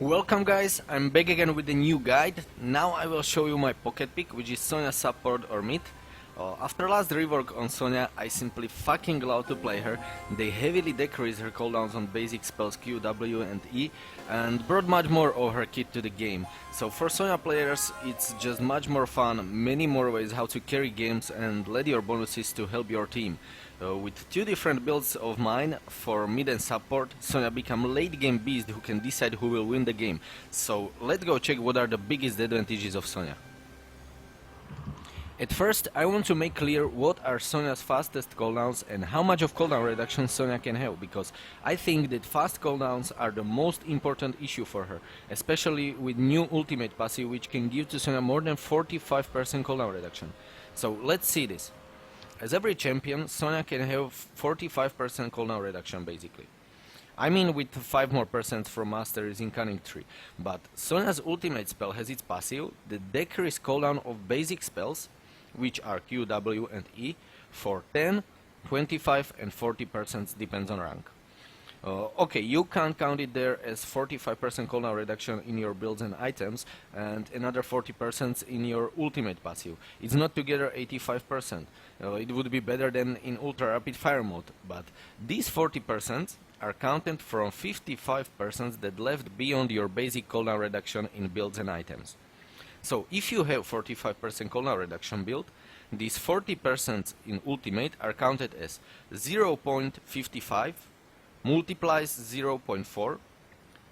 Welcome guys, I'm back again with a new guide. Now I will show you my pocket pick, which is Sona support or mid. After last rework on Sonya, I simply fucking love to play her. They heavily decreased her cooldowns on basic spells Q, W and E and brought much more of her kit to the game. So for Sonya players it's just much more fun, many more ways how to carry games and let your bonuses to help your team. With two different builds of mine for mid and support, Sonya become late game beast who can decide who will win the game. So let's go check what are the biggest advantages of Sonya. At first, I want to make clear what are Sonya's fastest cooldowns and how much of cooldown reduction Sonya can have, because I think that fast cooldowns are the most important issue for her, especially with new ultimate passive which can give to Sonya more than 45% cooldown reduction. So let's see this. As every champion, Sonya can have 45% cooldown reduction basically. I mean with 5 more percent from Masteries in Cunning Tree, but Sonya's ultimate spell has its passive, the decrease cooldown of basic spells, which are Q, W and E, for 10, 25 and 40% depends on rank. Okay, you can't count it there as 45% cooldown reduction in your builds and items and another 40% in your ultimate passive. It's not together 85%. It would be better than in ultra rapid fire mode, but these 40% are counted from 55% that left beyond your basic cooldown reduction in builds and items. So if you have 45% cooldown reduction build, these 40% in ultimate are counted as 0.55 multiplies 0.4,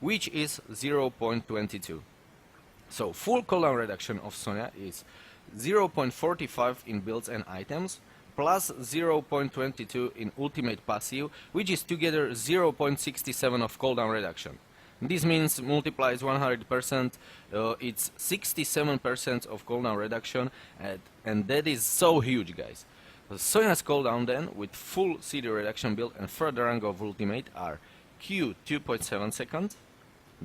which is 0.22. So full cooldown reduction of Sonya is 0.45 in builds and items plus 0.22 in ultimate passive, which is together 0.67 of cooldown reduction. This means multiplies 100%, it's 67% of cooldown reduction, and that is so huge, guys. Sonya's cooldown then, with full CD reduction build and further rank of ultimate, are Q 2.7 seconds,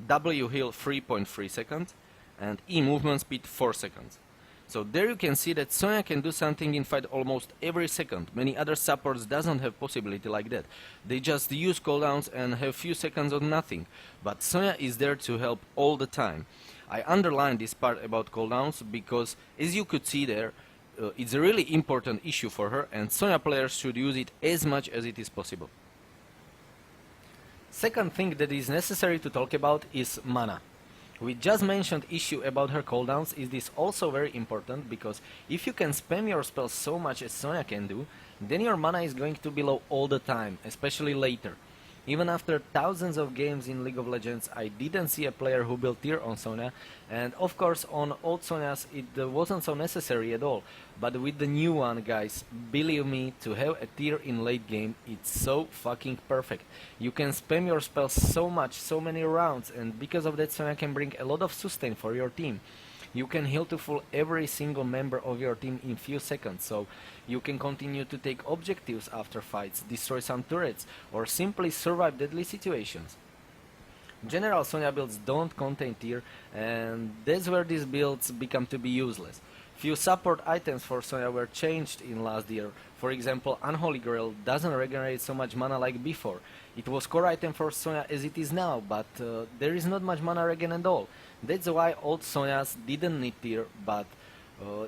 W heal 3.3 seconds, and E movement speed 4 seconds. So there you can see that Sonya can do something in fight almost every second. Many other supports doesn't have possibility like that. They just use cooldowns and have few seconds of nothing. But Sonya is there to help all the time. I underline this part about cooldowns because, as you could see there, it's a really important issue for her, and Sonya players should use it as much as it is possible. Second thing that is necessary to talk about is mana. We just mentioned issue about her cooldowns. Is this also very important, because if you can spam your spells so much as Sonya can do, then your mana is going to be low all the time, especially later. Even after thousands of games in League of Legends, I didn't see a player who built tier on Sonya, and of course on old Sonyas it wasn't so necessary at all. But with the new one, guys, believe me, to have a tier in late game, it's so fucking perfect. You can spam your spells so much, so many rounds, and because of that Sonya can bring a lot of sustain for your team. You can heal to full every single member of your team in few seconds, so you can continue to take objectives after fights, destroy some turrets, or simply survive deadly situations. General Sonya builds don't contain tier, and that's where these builds become to be useless. Few support items for Sonya were changed in last year. For example, Unholy Grail doesn't regenerate so much mana like before. It was core item for Sonya as it is now, but there is not much mana regen at all. That's why old Sonyas didn't need tier, but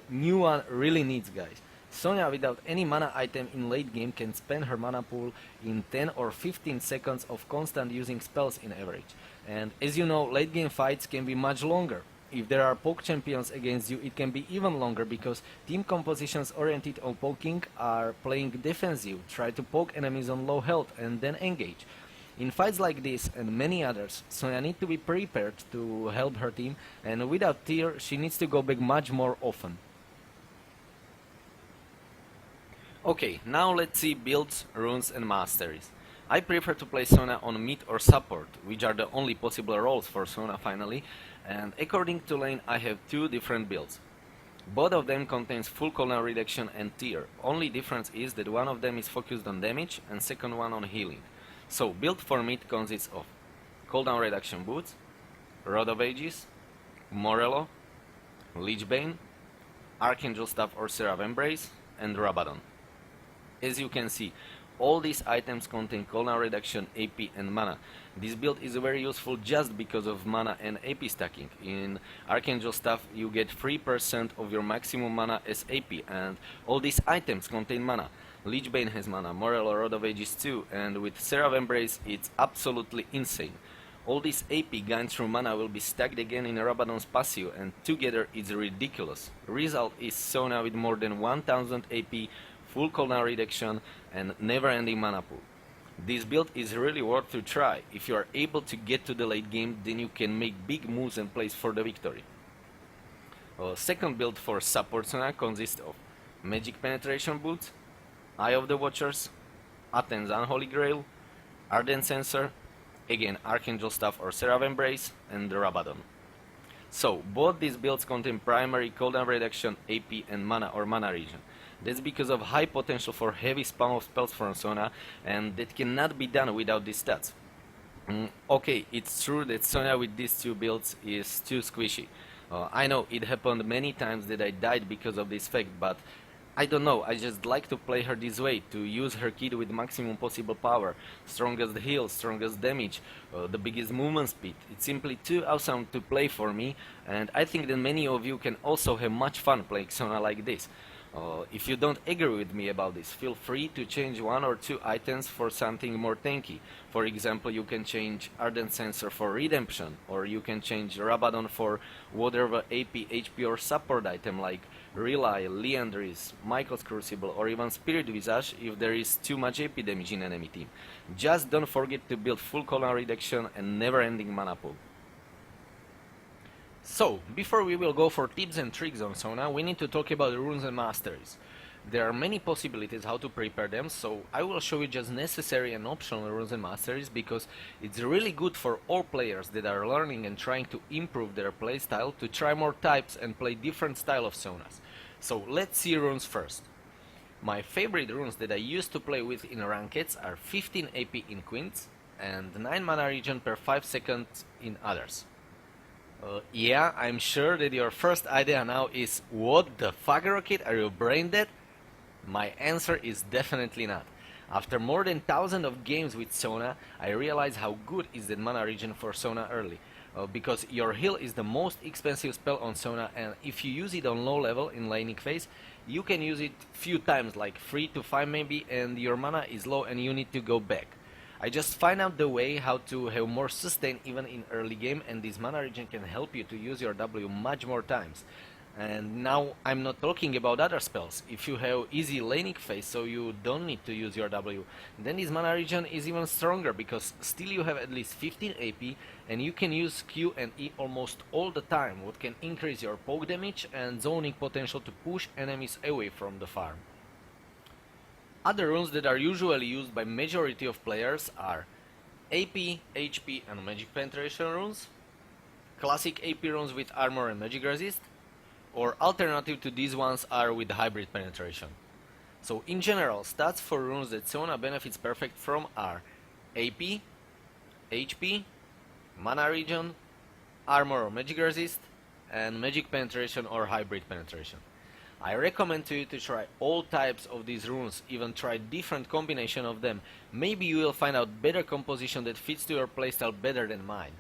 new one really needs, guys. Sonya without any mana item in late game can spend her mana pool in 10 or 15 seconds of constant using spells in average. And as you know, late game fights can be much longer. If there are poke champions against you, it can be even longer, because team compositions oriented on poking are playing defensive, try to poke enemies on low health and then engage. In fights like this and many others, Sonya needs to be prepared to help her team, and without tier she needs to go back much more often. Okay, now let's see builds, runes and masteries. I prefer to play Sona on mid or support, which are the only possible roles for Sona finally, and according to lane I have two different builds. Both of them contains full cooldown reduction and tier. Only difference is that one of them is focused on damage and second one on healing. So build for mid consists of cooldown reduction boots, Rod of Ages, Morello, Lichbane, Archangel Staff or Seraph Embrace, and Rabadon. As you can see, All these items contain cooldown reduction, AP and mana. This build is very useful just because of mana and AP stacking. In Archangel stuff you get 3% of your maximum mana as AP, and all these items contain mana. Lichbane has mana, Morel or Rod of Ages too, and with Seraph Embrace it's absolutely insane. All this AP gained through mana will be stacked again in Rabadon's passive, and together it's ridiculous. Result is Sona with more than 1000 AP, full cooldown reduction and never-ending mana pool. This build is really worth to try. If you are able to get to the late game, then you can make big moves and plays for the victory. Second build for support Sona consists of Magic Penetration Boots, Eye of the Watchers, Aten's Unholy Grail, Ardent Sensor, again Archangel Staff or Seraph Embrace, and the Rabadon. So, both these builds contain primary cooldown reduction, AP and mana or mana regen. That's because of high potential for heavy spam of spells from Sona, and that cannot be done without these stats. Okay, it's true that Sona with these two builds is too squishy. I know it happened many times that I died because of this fact, but I don't know, I just like to play her this way, to use her kit with maximum possible power, strongest heal, strongest damage, the biggest movement speed. It's simply too awesome to play for me, and I think that many of you can also have much fun playing Sona like this. If you don't agree with me about this, feel free to change one or two items for something more tanky. For example, you can change Ardent Sensor for Redemption, or you can change Rabadon for whatever AP, HP or support item like Relay, Liandry's, Michael's Crucible, or even Spirit Visage if there is too much AP damage in enemy team. Just don't forget to build full cooldown reduction and never-ending mana pool. So, before we will go for tips and tricks on Sona, we need to talk about the runes and masteries. There are many possibilities how to prepare them, so I will show you just necessary and optional runes and masteries because it's really good for all players that are learning and trying to improve their playstyle to try more types and play different style of Sonas. So let's see runes first. My favorite runes that I used to play with in Rankeds are 15 AP in Quints and 9 mana regen per 5 seconds in others. Yeah, I'm sure that your first idea now is, what the fuck, Rock3tt, are you brain dead? My answer is definitely not. After more than 1000 of games with Sona, I realized how good is that mana regen for Sona early. Because your heal is the most expensive spell on Sona, and if you use it on low level in laning phase, you can use it few times, like 3 to 5 maybe, and your mana is low and you need to go back. I just find out the way how to have more sustain even in early game, and this mana regen can help you to use your W much more times. And now I'm not talking about other spells. If you have easy laning phase so you don't need to use your W, then this mana regen is even stronger because still you have at least 15 AP and you can use Q and E almost all the time, what can increase your poke damage and zoning potential to push enemies away from the farm. Other runes that are usually used by majority of players are AP, HP and Magic Penetration runes, classic AP runes with armor and magic resist, or alternative to these ones are with hybrid penetration. So in general, stats for runes that Sona benefits perfect from are AP, HP, mana regen, armor or magic resist, and magic penetration or hybrid penetration. I recommend to you to try all types of these runes, even try different combination of them. Maybe you will find out better composition that fits to your playstyle better than mine.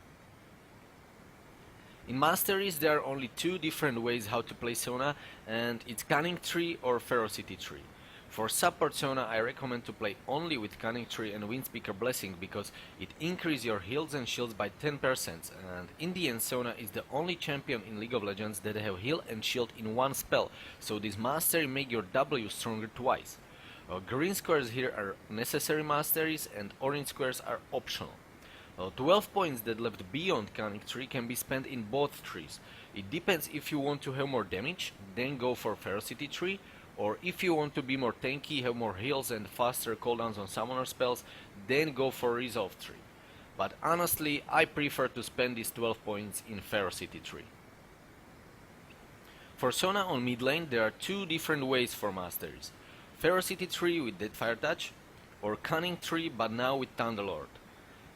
In Masteries there are only two different ways how to play Sona, and it's Cunning Tree or Ferocity Tree. For support Sona I recommend to play only with Cunning Tree and Windspeaker Blessing because it increases your heals and shields by 10%, and in the end Sona is the only champion in League of Legends that have heal and shield in one spell, so this mastery make your W stronger twice. Green squares here are necessary masteries and orange squares are optional. 12 points that left beyond Cunning Tree can be spent in both trees. It depends if you want to have more damage, then go for Ferocity Tree, or if you want to be more tanky, have more heals and faster cooldowns on summoner spells, then go for Resolve Tree. But honestly, I prefer to spend these 12 points in Ferocity Tree. For Sona on mid lane there are two different ways for masteries. Ferocity Tree with Deadfire Touch, or Cunning Tree but now with Thunderlord.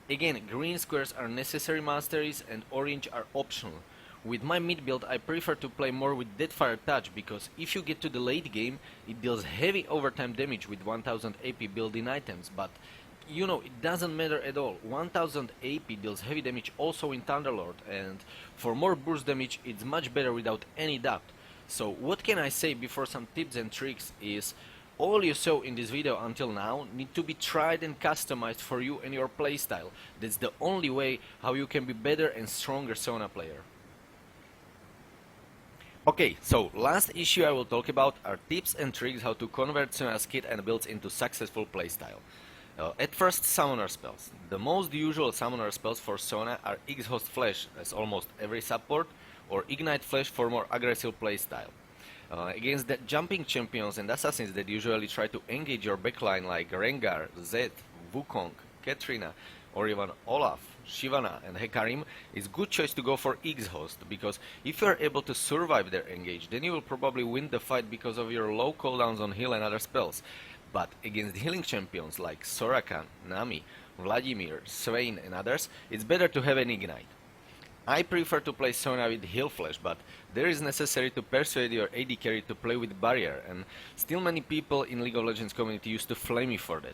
Again, green squares are necessary masteries and orange are optional. With my mid build I prefer to play more with Deadfire Touch, because if you get to the late game it deals heavy overtime damage with 1000 AP built-in items, but you know, it doesn't matter at all. 1000 AP deals heavy damage also in Thunderlord, and for more burst damage it's much better without any doubt. So what can I say before some tips and tricks is, all you saw in this video until now need to be tried and customized for you and your playstyle. That's the only way how you can be better and stronger Sona player. Okay, so last issue I will talk about are tips and tricks how to convert Sona's kit and builds into successful playstyle. At first, summoner spells. The most usual summoner spells for Sona are X-Host Flash, as almost every support, or Ignite Flash for more aggressive playstyle. Against the jumping champions and assassins that usually try to engage your backline like Rengar, Zed, Wukong, Katrina, or even Olaf, Shyvana and Hecarim, it's good choice to go for X-Host, because if you are able to survive their engage, then you will probably win the fight because of your low cooldowns on heal and other spells. But against healing champions like Soraka, Nami, Vladimir, Swain and others, it's better to have an Ignite. I prefer to play Sona with Heal Flash, but there is necessary to persuade your AD carry to play with Barrier, and still many people in League of Legends community used to flame me for that.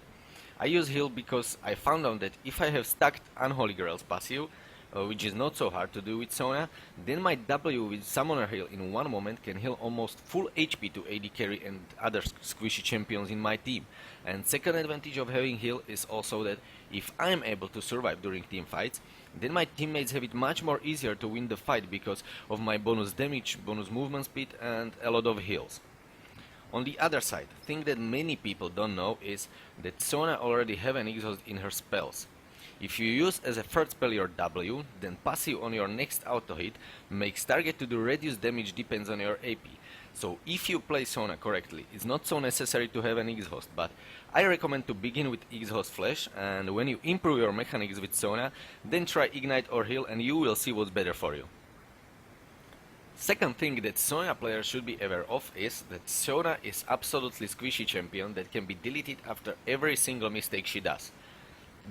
I use Heal because I found out that if I have stacked Unholy Grails passive, which is not so hard to do with Sona, then my W with Summoner Heal in one moment can heal almost full HP to AD carry and other squishy champions in my team. And second advantage of having Heal is also that if I am able to survive during team fights, then my teammates have it much more easier to win the fight because of my bonus damage, bonus movement speed and a lot of heals. On the other side, thing that many people don't know is that Sona already have an exhaust in her spells. If you use as a third spell your W, then passive on your next auto hit makes target to do reduced damage depends on your AP. So if you play Sona correctly, it's not so necessary to have an X-Host, but I recommend to begin with X-Host Flash, and when you improve your mechanics with Sona, then try Ignite or Heal and you will see what's better for you. Second thing that Sona players should be aware of is that Sona is absolutely squishy champion that can be deleted after every single mistake she does.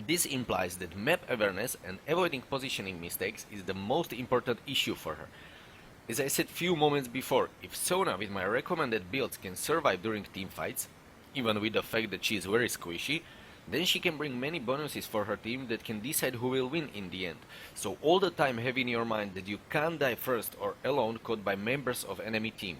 This implies that map awareness and avoiding positioning mistakes is the most important issue for her. As I said few moments before, if Sona with my recommended builds can survive during team fights, even with the fact that she is very squishy, then she can bring many bonuses for her team that can decide who will win in the end. So all the time have in your mind that you can't die first or alone caught by members of enemy team.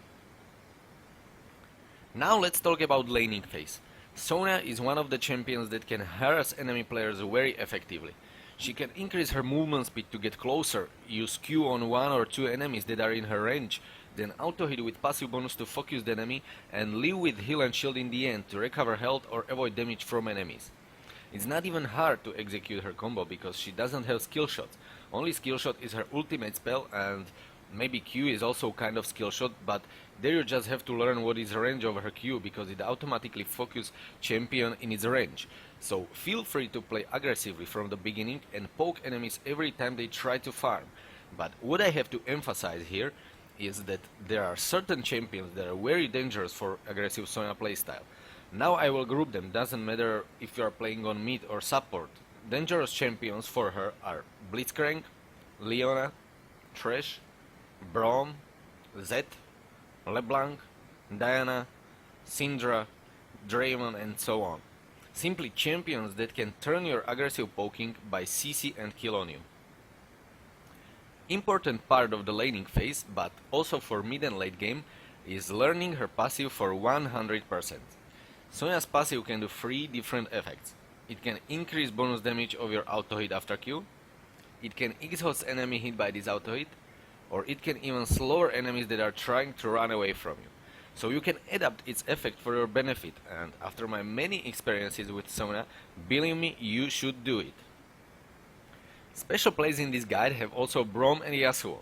Now let's talk about laning phase. Sona is one of the champions that can harass enemy players very effectively. She can increase her movement speed to get closer, use Q on one or two enemies that are in her range, then auto hit with passive bonus to focus the enemy, and leave with heal and shield in the end to recover health or avoid damage from enemies. It's not even hard to execute her combo because she doesn't have skill shots. Only skill shot is her ultimate spell, and maybe Q is also kind of skill shot, but there you just have to learn what is the range of her Q because it automatically focuses champion in its range. So feel free to play aggressively from the beginning and poke enemies every time they try to farm. But what I have to emphasize here is that there are certain champions that are very dangerous for aggressive Sona playstyle. Now I will group them, doesn't matter if you are playing on mid or support. Dangerous champions for her are Blitzcrank, Leona, Thresh, Braum, Zed, LeBlanc, Diana, Syndra, Draven and so on. Simply champions that can turn your aggressive poking by CC and kill on you. Important part of the laning phase, but also for mid and late game, is learning her passive for 100%. Sona's passive can do 3 different effects. It can increase bonus damage of your auto hit after Q, it can exhaust enemy hit by this auto hit, or it can even slower enemies that are trying to run away from you. So you can adapt its effect for your benefit, and after my many experiences with Sona, believe me, you should do it. Special plays in this guide have also Braum and Yasuo,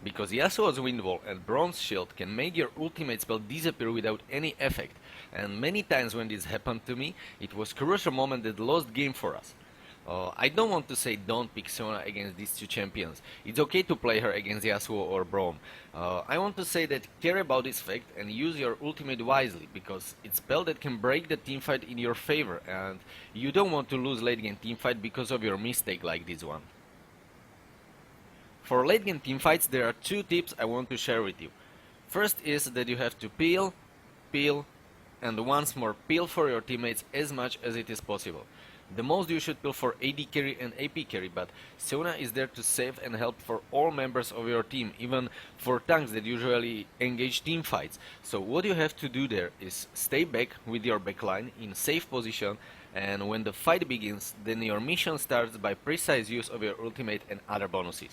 because Yasuo's Wind Wall and Braum's Shield can make your ultimate spell disappear without any effect, and many times when this happened to me, it was a crucial moment that lost game for us. I don't want to say don't pick Sona against these two champions. It's okay to play her against Yasuo or Braum. I want to say that care about this fact and use your ultimate wisely, because it's a spell that can break the teamfight in your favor, and you don't want to lose late game teamfight because of your mistake like this one. For late game teamfights, there are two tips I want to share with you. First is that you have to peel, and once more peel for your teammates as much as it is possible. The most you should peel for AD carry and AP carry, but Sona is there to save and help for all members of your team, even for tanks that usually engage team fights. So what you have to do there is stay back with your backline in safe position, and when the fight begins, then your mission starts by precise use of your ultimate and other bonuses.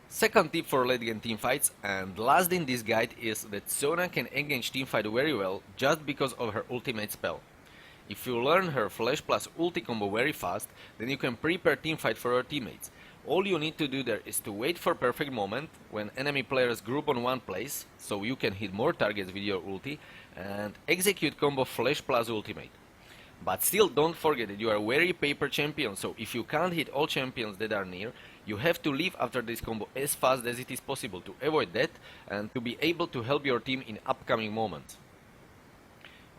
Second tip for late game teamfights, and last in this guide, is that Sona can engage teamfight very well just because of her ultimate spell. If you learn her flash plus ulti combo very fast, then you can prepare teamfight for your teammates. All you need to do there is to wait for perfect moment when enemy players group on one place, so you can hit more targets with your ulti, and execute combo flash plus ultimate. But still don't forget that you are very paper champion, so if you can't hit all champions that are near, you have to leave after this combo as fast as it is possible to avoid that and to be able to help your team in upcoming moments.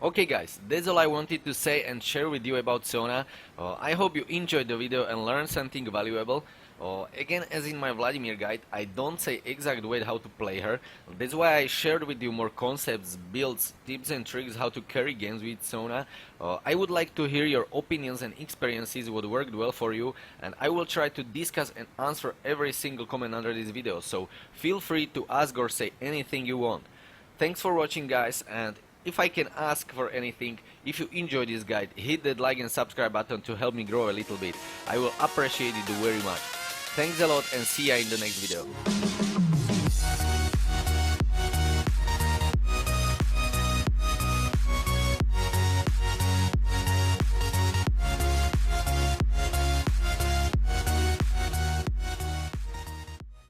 Okay guys, that's all I wanted to say and share with you about Sona. I hope you enjoyed the video and learned something valuable. Again, as in my Vladimir guide, I don't say exact way how to play her. That's why I shared with you more concepts, builds, tips and tricks how to carry games with Sona. I would like to hear your opinions and experiences, what worked well for you, and I will try to discuss and answer every single comment under this video, so feel free to ask or say anything you want. Thanks for watching guys, and if I can ask for anything, if you enjoyed this guide, hit that like and subscribe button to help me grow a little bit. I will appreciate it very much. Thanks a lot and see ya in the next video.